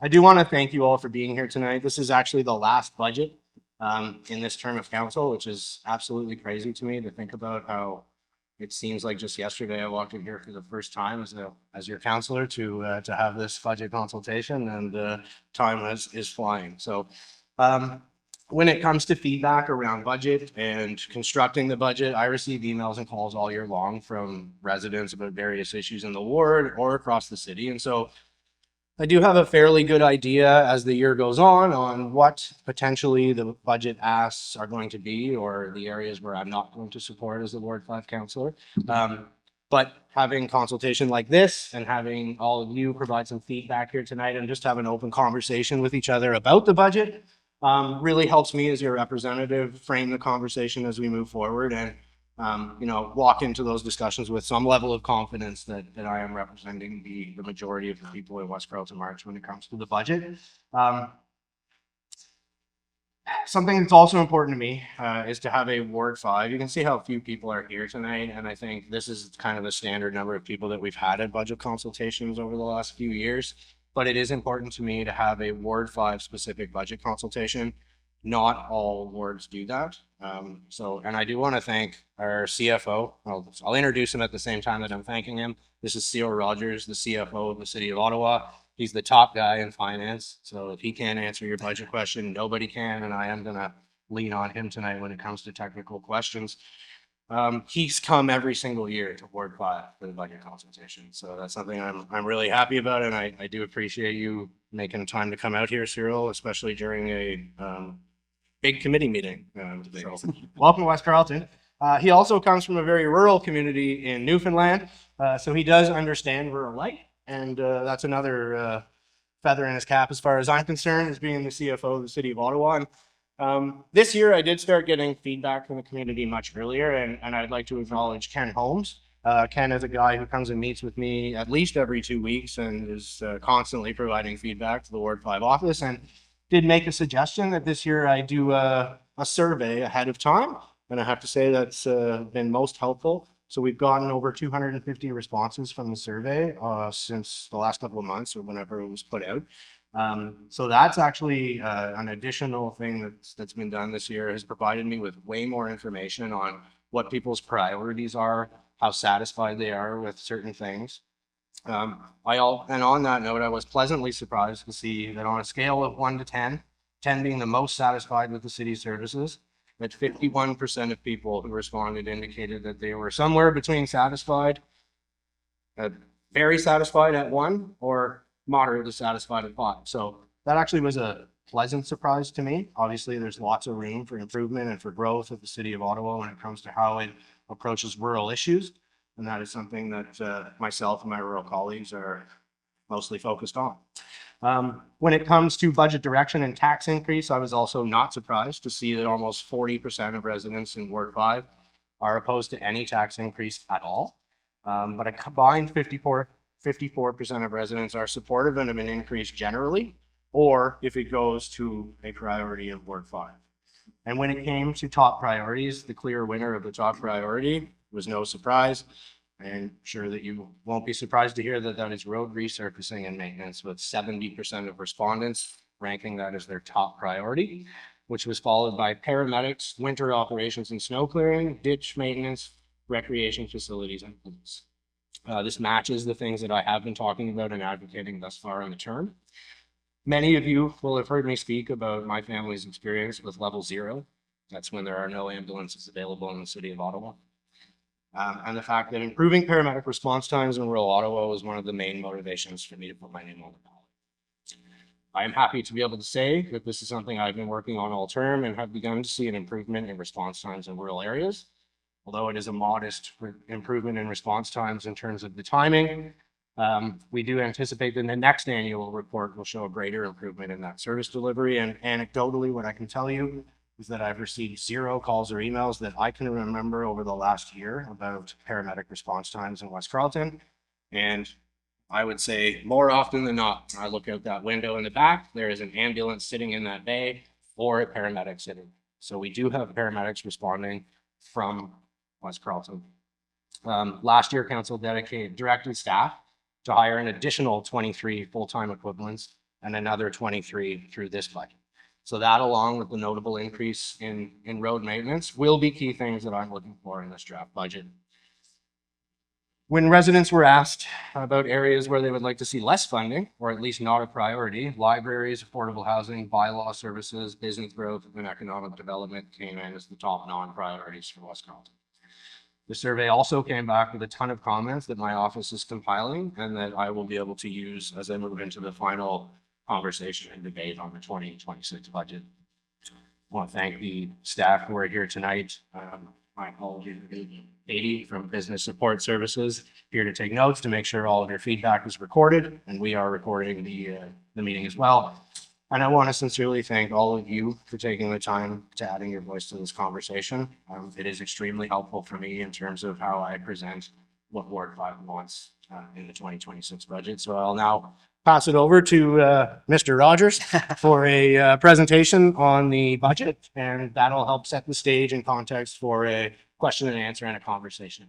I do want to thank you all for being here tonight. This is actually the last budget in this term of council, which is absolutely crazy to me to think about how it seems like just yesterday I walked in here for the first time as your councillor to have this budget consultation, and time is flying. So when it comes to feedback around budget and constructing the budget, I receive emails and calls all year long from residents about various issues in the ward or across the city. And so I do have a fairly good idea as the year goes on what potentially the budget asks are going to be, or the areas where I'm not going to support as the Ward 5 councillor. But having consultation like this and having all of you provide some feedback here tonight and just have an open conversation with each other about the budget really helps me as your representative frame the conversation as we move forward and walk into those discussions with some level of confidence that I am representing the majority of the people in West Carleton March when it comes to the budget. Something that's also important to me is to have a Ward 5. You can see how few people are here tonight, and I think this is kind of the standard number of people that we've had at budget consultations over the last few years. But it is important to me to have a Ward 5 specific budget consultation. Not all wards do that. And I do want to thank our CFO. I'll introduce him at the same time that I'm thanking him. This is Cyril Rogers, the CFO of the City of Ottawa. He's the top guy in finance. So if he can't answer your budget question, nobody can. And I am going to lean on him tonight when it comes to technical questions. He's come every single year to Ward 5 for the budget consultation. So that's something I'm really happy about. And I do appreciate you making time to come out here, Cyril, especially during a big committee meeting. So welcome to West Carleton. He also comes from a very rural community in Newfoundland. So he does understand rural life. And that's another feather in his cap as far as I'm concerned, as being the CFO of the City of Ottawa. And this year I did start getting feedback from the community much earlier, and I'd like to acknowledge Ken Holmes. Ken is a guy who comes and meets with me at least every 2 weeks and is constantly providing feedback to the Ward 5 office, and did make a suggestion that this year I do a survey ahead of time. And I have to say that's been most helpful. So we've gotten over 250 responses from the survey since the last couple of months or whenever it was put out. So that's actually an additional thing that's been done this year, has provided me with way more information on what people's priorities are, how satisfied they are with certain things. And on that note, I was pleasantly surprised to see that on a scale of 1 to 10, 10 being the most satisfied with the city services, that 51% of people who responded indicated that they were somewhere between satisfied, very satisfied at 1, or moderately satisfied at 5. So that actually was a pleasant surprise to me. Obviously, there's lots of room for improvement and for growth at the City of Ottawa when it comes to how it approaches rural issues. And that is something that myself and my rural colleagues are mostly focused on. When it comes to budget direction and tax increase, I was also not surprised to see that almost 40% of residents in Ward 5 are opposed to any tax increase at all. But a combined 54% of residents are supportive of an increase generally, or if it goes to a priority of Ward 5. And when it came to top priorities, the clear winner of the top priority was no surprise. I'm sure that you won't be surprised to hear that that is road resurfacing and maintenance, with 70% of respondents ranking that as their top priority, which was followed by paramedics, winter operations and snow clearing, ditch maintenance, recreation facilities, and police. This matches the things that I have been talking about and advocating thus far in the term. Many of you will have heard me speak about my family's experience with level 0. That's when there are no ambulances available in the City of Ottawa. And the fact that improving paramedic response times in rural Ottawa was one of the main motivations for me to put my name on the ballot. I am happy to be able to say that this is something I've been working on all term and have begun to see an improvement in response times in rural areas. Although it is a modest improvement in response times in terms of the timing, we do anticipate that the next annual report will show a greater improvement in that service delivery. And anecdotally, what I can tell you is that I've received 0 calls or emails that I can remember over the last year about paramedic response times in West Carleton. And I would say more often than not, I look out that window in the back, there is an ambulance sitting in that bay or a paramedic sitting. So we do have paramedics responding from West Carleton. Last year, council directed staff to hire an additional 23 full-time equivalents and another 23 through this budget. So that, along with the notable increase in road maintenance, will be key things that I'm looking for in this draft budget. When residents were asked about areas where they would like to see less funding, or at least not a priority, libraries, affordable housing, bylaw services, business growth, and economic development came in as the top non-priorities for West Carleton. The survey also came back with a ton of comments that my office is compiling and that I will be able to use as I move into the final conversation and debate on the 2026 budget. I want to thank the staff who are here tonight. My apologies to Katie from Business Support Services, here to take notes to make sure all of your feedback is recorded, and we are recording the meeting as well. And I want to sincerely thank all of you for taking the time to adding your voice to this conversation. It is extremely helpful for me in terms of how I present what Ward 5 wants in the 2026 budget. So I'll now pass it over to Mr. Rogers for a presentation on the budget, and that'll help set the stage and context for a question and answer and a conversation.